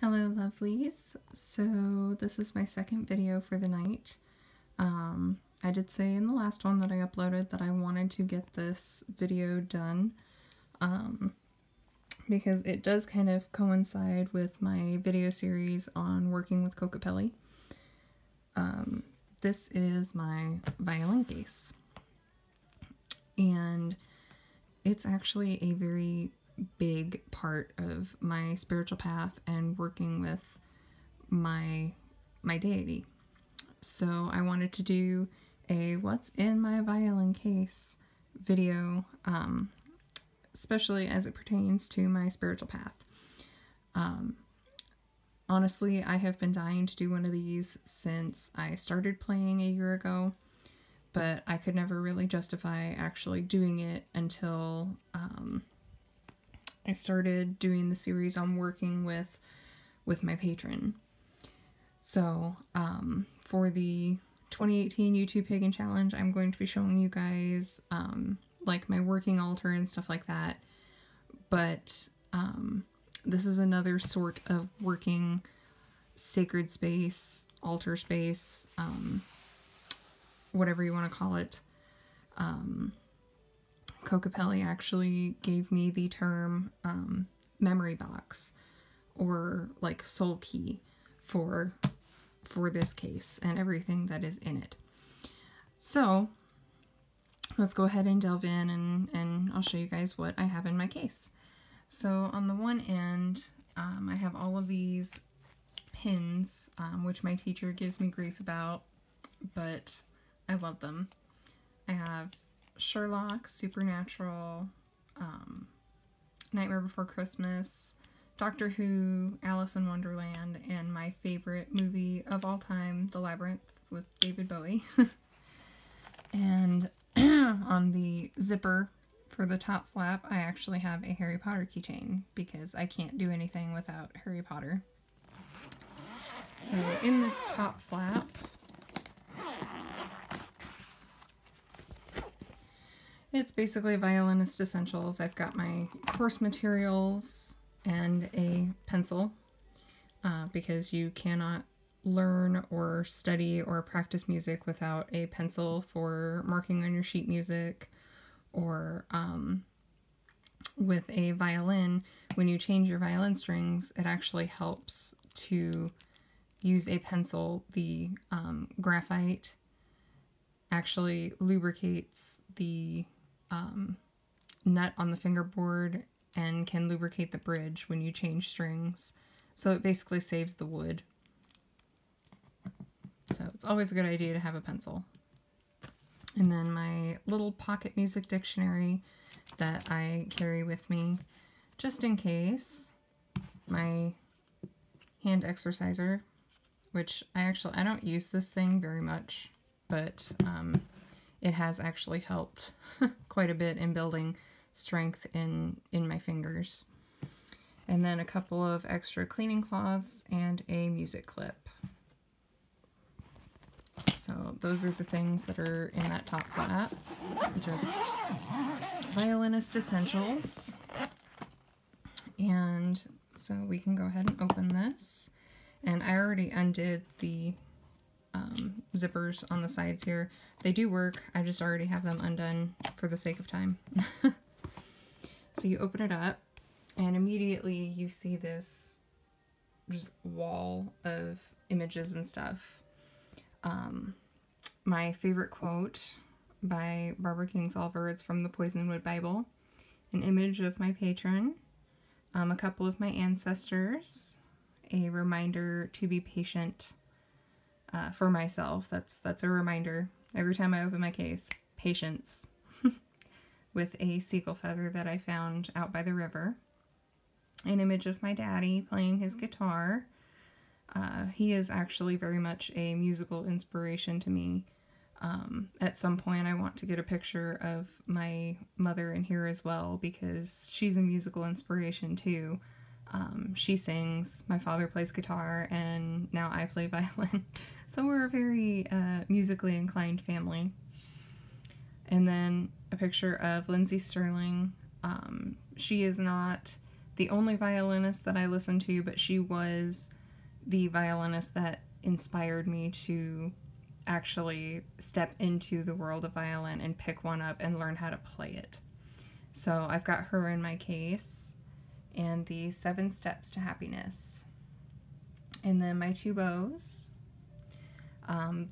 Hello lovelies, so this is my second video for the night. I did say in the last one that I uploaded that I wanted to get this video done because it does kind of coincide with my video series on working with Kokopelli. This is my violin case, and it's actually a very big part of my spiritual path and working with my deity. So I wanted to do a what's in my violin case video, especially as it pertains to my spiritual path. Honestly, I have been dying to do one of these since I started playing a year ago, but I could never really justify actually doing it until I started doing the series on working with my patron. So for the 2018 YouTube Pagan Challenge, I'm going to be showing you guys like my working altar and stuff like that. But this is another sort of working sacred space, altar space, whatever you want to call it. Kokopelli actually gave me the term memory box, or like soul key for this case and everything that is in it. So let's go ahead and delve in and I'll show you guys what I have in my case. So on the one end, I have all of these pins, which my teacher gives me grief about, but I love them. I have Sherlock, Supernatural, Nightmare Before Christmas, Doctor Who, Alice in Wonderland, and my favorite movie of all time, The Labyrinth with David Bowie. And on the zipper for the top flap, I actually have a Harry Potter keychain because I can't do anything without Harry Potter. So in this top flap, it's basically violinist essentials. I've got my course materials and a pencil because you cannot learn or study or practice music without a pencil for marking on your sheet music, or with a violin, when you change your violin strings, it actually helps to use a pencil. The graphite actually lubricates the nut on the fingerboard and can lubricate the bridge when you change strings. So it basically saves the wood. So it's always a good idea to have a pencil. And then my little pocket music dictionary that I carry with me just in case. My hand exerciser, which I don't use this thing very much, but it has actually helped quite a bit in building strength in my fingers. And then a couple of extra cleaning cloths and a music clip. So those are the things that are in that top flap. Just violinist essentials. And so we can go ahead and open this. And I already undid the zippers on the sides here. They do work, I just already have them undone for the sake of time. So you open it up, and immediately you see this just wall of images and stuff. My favorite quote by Barbara Kingsolver, it's from the Poisonwood Bible, an image of my patron, a couple of my ancestors, a reminder to be patient for myself. That's a reminder every time I open my case. Patience. With a seagull feather that I found out by the river. An image of my daddy playing his guitar. He is actually very much a musical inspiration to me. At some point I want to get a picture of my mother in here as well, because she's a musical inspiration too. She sings, my father plays guitar, and now I play violin. So we're a very musically inclined family. And then a picture of Lindsay Sterling. She is not the only violinist that I listen to, but she was the violinist that inspired me to actually step into the world of violin and pick one up and learn how to play it. So I've got her in my case, and the 7 Steps to Happiness. And then my 2 bows.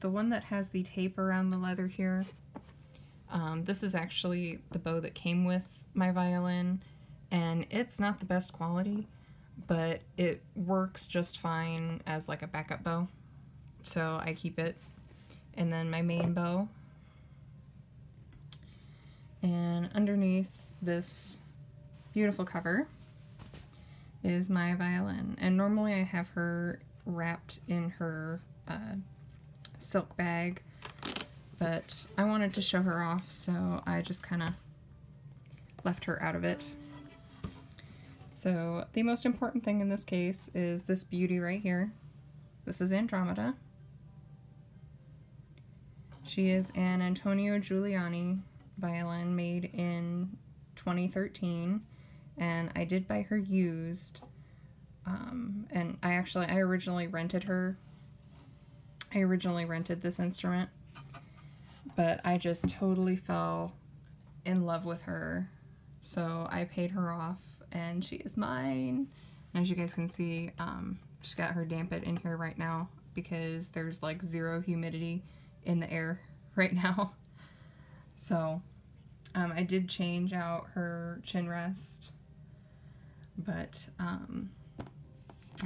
The one that has the tape around the leather here, this is actually the bow that came with my violin, and it's not the best quality, but it works just fine as like a backup bow, so I keep it. And then my main bow, and underneath this beautiful cover is my violin, and normally I have her wrapped in her silk bag, but I wanted to show her off, so I just kind of left her out of it. So the most important thing in this case is this beauty right here. This is Andromeda. She is an Antonio Giuliani violin made in 2013, and I did buy her used, and I originally rented her. I originally rented this instrument, but I just totally fell in love with her, so I paid her off, and she is mine. And as you guys can see, she's got her dampen in here right now because there's like 0 humidity in the air right now. So I did change out her chin rest, but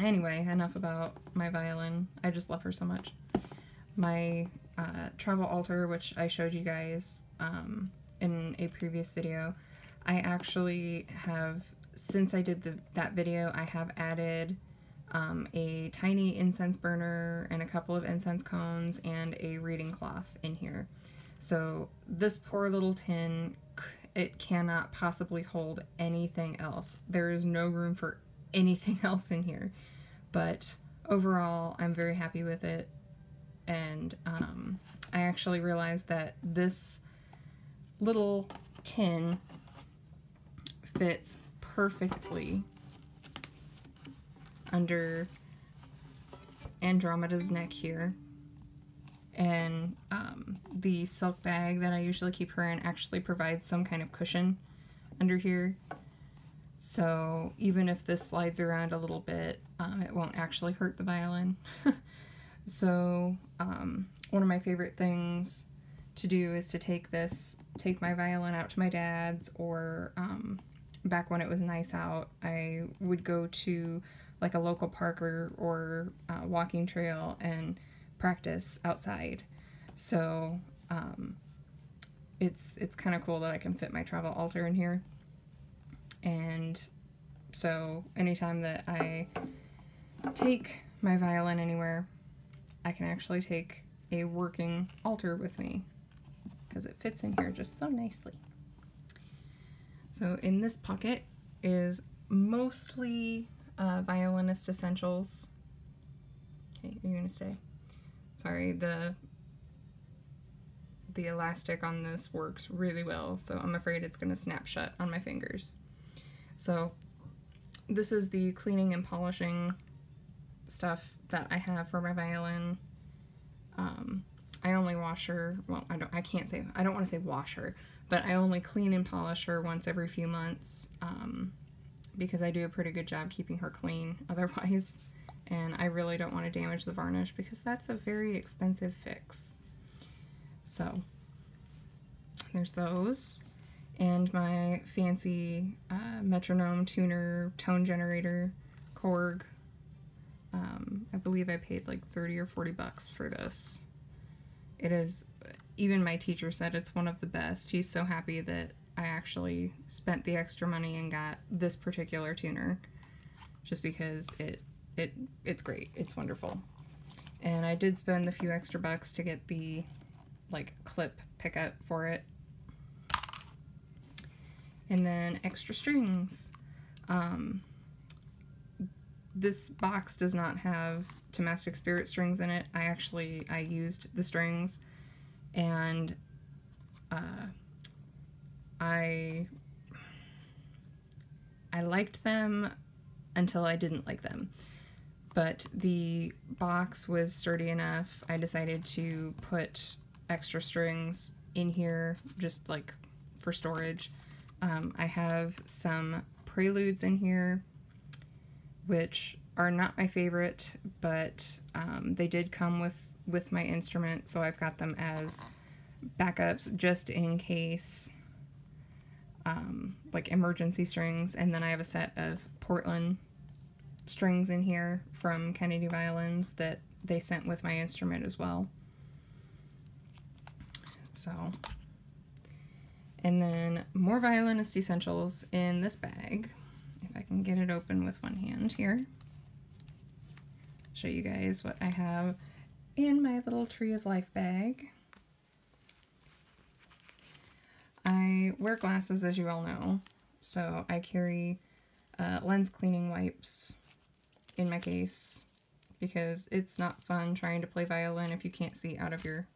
anyway, enough about my violin. I just love her so much. My travel altar, which I showed you guys in a previous video, I actually have, since I did that video, I have added a tiny incense burner and a couple of incense cones and a reading cloth in here. So this poor little tin, it cannot possibly hold anything else. There is no room for anything else in here. But overall, I'm very happy with it. And I actually realized that this little tin fits perfectly under Andromeda's neck here, and the silk bag that I usually keep her in actually provides some kind of cushion under here, so even if this slides around a little bit, it won't actually hurt the violin. So one of my favorite things to do is to take my violin out to my dad's, or back when it was nice out, I would go to like a local park or walking trail and practice outside. So it's kind of cool that I can fit my travel altar in here. And so anytime that I take my violin anywhere, I can actually take a working altar with me because it fits in here just so nicely. So in this pocket is mostly violinist essentials. Okay, you're gonna stay. Sorry, the elastic on this works really well, so I'm afraid it's gonna snap shut on my fingers. So this is the cleaning and polishing stuff that I have for my violin. I only wash her, well, I don't want to say wash her, but I only clean and polish her once every few months, because I do a pretty good job keeping her clean otherwise, and I really don't want to damage the varnish because that's a very expensive fix. So there's those, and my fancy metronome, tuner, tone generator, Korg. I believe I paid like 30 or 40 bucks for this. It is, even my teacher said it's one of the best. He's so happy that I actually spent the extra money and got this particular tuner, just because it's great. It's wonderful. And I did spend the few extra bucks to get the like clip pickup for it. And then extra strings. This box does not have domestic spirit strings in it. I used the strings, and I I liked them until I didn't like them. But the box was sturdy enough, I decided to put extra strings in here just like for storage. I have some preludes in here, which are not my favorite, but they did come with my instrument, so I've got them as backups just in case, like emergency strings. And then I have a set of Portland strings in here from Kennedy Violins that they sent with my instrument as well. So, and then more violinist essentials in this bag. If I can get it open with one hand here. Show you guys what I have in my little Tree of Life bag. I wear glasses, as you all know, so I carry lens cleaning wipes in my case because it's not fun trying to play violin if you can't see out of your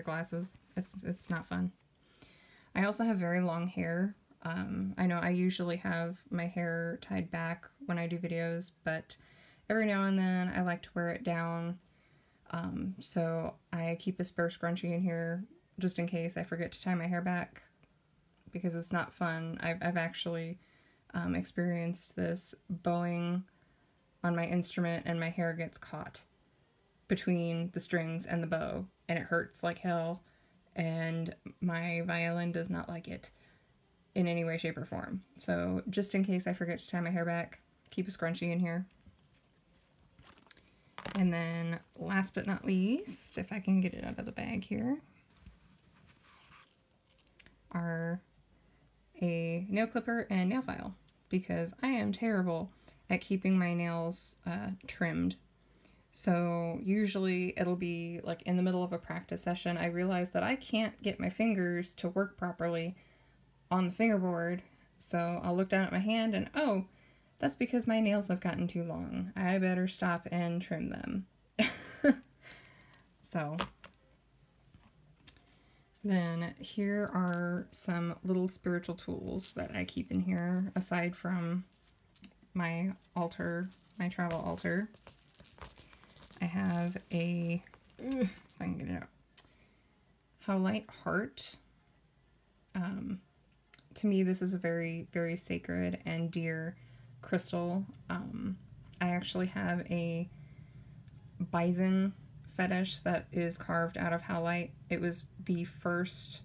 glasses. It's not fun. I also have very long hair. I know I usually have my hair tied back when I do videos, but every now and then I like to wear it down. So I keep a spare scrunchie in here just in case I forget to tie my hair back, because it's not fun. I've actually experienced this bowing on my instrument and my hair gets caught between the strings and the bow and it hurts like hell, and my violin does not like it in any way, shape, or form. So just in case I forget to tie my hair back, keep a scrunchie in here. And then last but not least, if I can get it out of the bag here, are a nail clipper and nail file, because I am terrible at keeping my nails trimmed. So usually it'll be like in the middle of a practice session, I realize that I can't get my fingers to work properly on the fingerboard. So I'll look down at my hand and, oh, that's because my nails have gotten too long. I better stop and trim them. So then here are some little spiritual tools that I keep in here, aside from my altar, my travel altar. I have a, if I can get it out, Howlite heart. To me, this is a very, very sacred and dear crystal. I actually have a bison fetish that is carved out of howlite. It was the first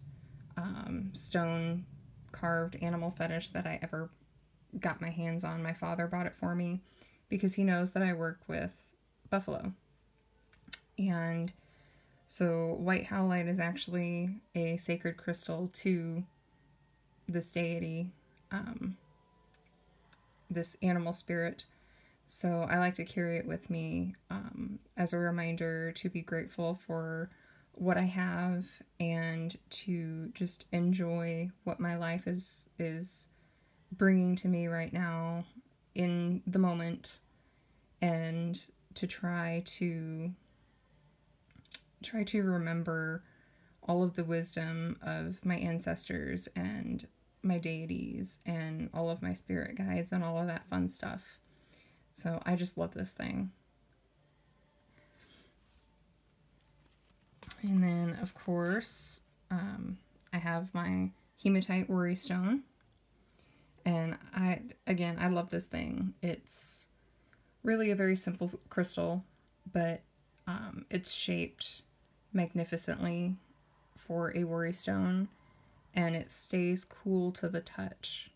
stone carved animal fetish that I ever got my hands on. My father bought it for me because he knows that I work with buffalo. And so white howlite is actually a sacred crystal to this deity, this animal spirit. So I like to carry it with me as a reminder to be grateful for what I have and to just enjoy what my life is bringing to me right now in the moment, and to try to remember all of the wisdom of my ancestors and my deities and all of my spirit guides and all of that fun stuff. So I just love this thing. And then, of course, I have my hematite worry stone. And I love this thing. It's really a very simple crystal, but it's shaped magnificently for a worry stone, and it stays cool to the touch.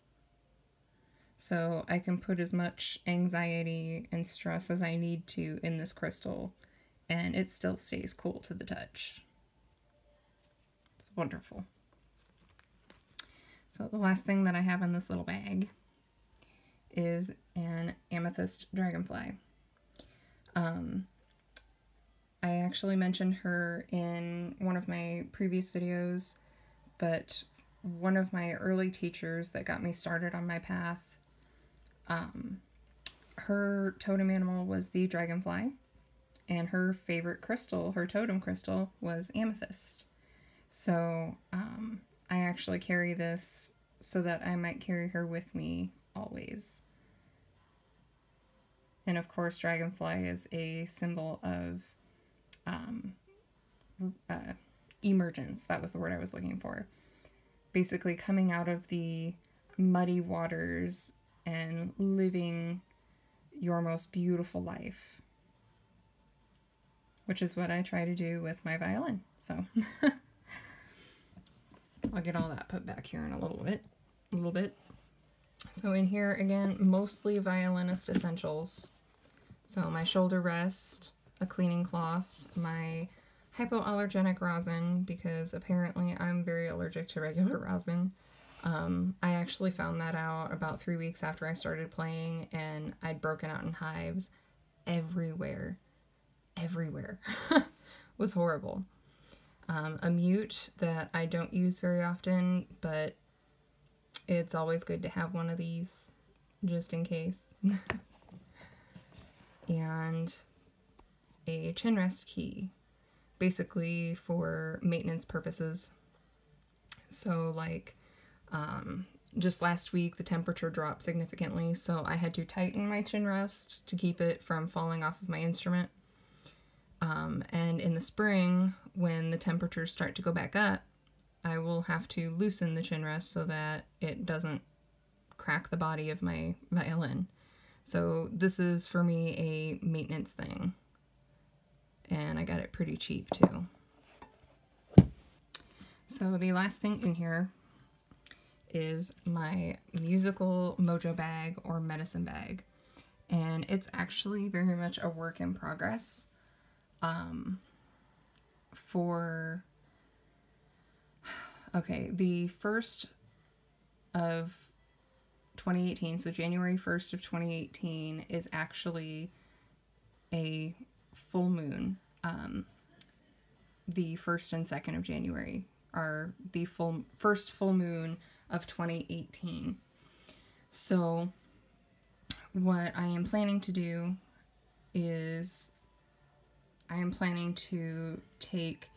So I can put as much anxiety and stress as I need to in this crystal, and it still stays cool to the touch. It's wonderful. So the last thing that I have in this little bag is an amethyst dragonfly. I actually mentioned her in one of my previous videos, but one of my early teachers that got me started on my path, her totem animal was the dragonfly, and her favorite crystal, her totem crystal, was amethyst. So I actually carry this so that I might carry her with me always. And of course, dragonfly is a symbol of emergence. That was the word I was looking for. Basically coming out of the muddy waters and living your most beautiful life, which is what I try to do with my violin. So I'll get all that put back here in a little bit. So in here again, mostly violinist essentials. So my shoulder rest, a cleaning cloth, my hypoallergenic rosin, because apparently I'm very allergic to regular rosin. I actually found that out about 3 weeks after I started playing, and I'd broken out in hives everywhere. Everywhere. It was horrible. A mute that I don't use very often, but it's always good to have one of these just in case. And a chin rest key, basically for maintenance purposes. So like just last week the temperature dropped significantly, so I had to tighten my chin rest to keep it from falling off of my instrument. And in the spring, when the temperatures start to go back up, I will have to loosen the chin rest so that it doesn't crack the body of my violin. So this is for me a maintenance thing, and I got it pretty cheap too. So the last thing in here is my musical mojo bag or medicine bag, and it's actually very much a work in progress. Okay, the 1st of 2018, so January 1st of 2018 is actually a full moon. The 1st and 2nd of January are the first full moon of 2018. So what I am planning to do is I am planning to take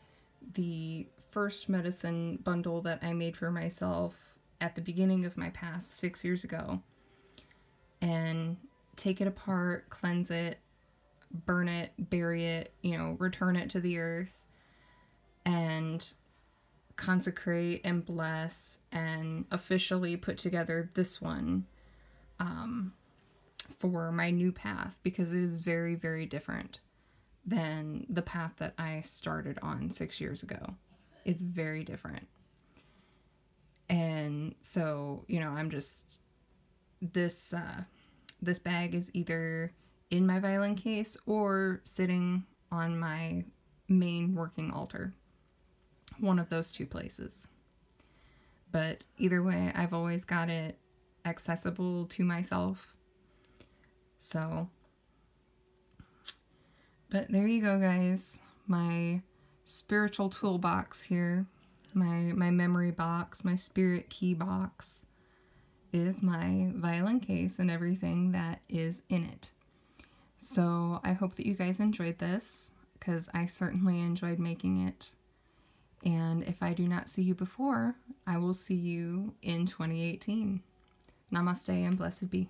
the first medicine bundle that I made for myself at the beginning of my path 6 years ago and take it apart, cleanse it, burn it, bury it, return it to the earth, and consecrate and bless and officially put together this one for my new path, because it is very, very different than the path that I started on 6 years ago. It's very different. And so, I'm just, this bag is either in my violin case or sitting on my main working altar. One of those two places. But either way, I've always got it accessible to myself. So, but there you go, guys. My spiritual toolbox here. My memory box, my spirit key box is my violin case and everything that is in it. So I hope that you guys enjoyed this, because I certainly enjoyed making it. And if I do not see you before, I will see you in 2018. Namaste and blessed be.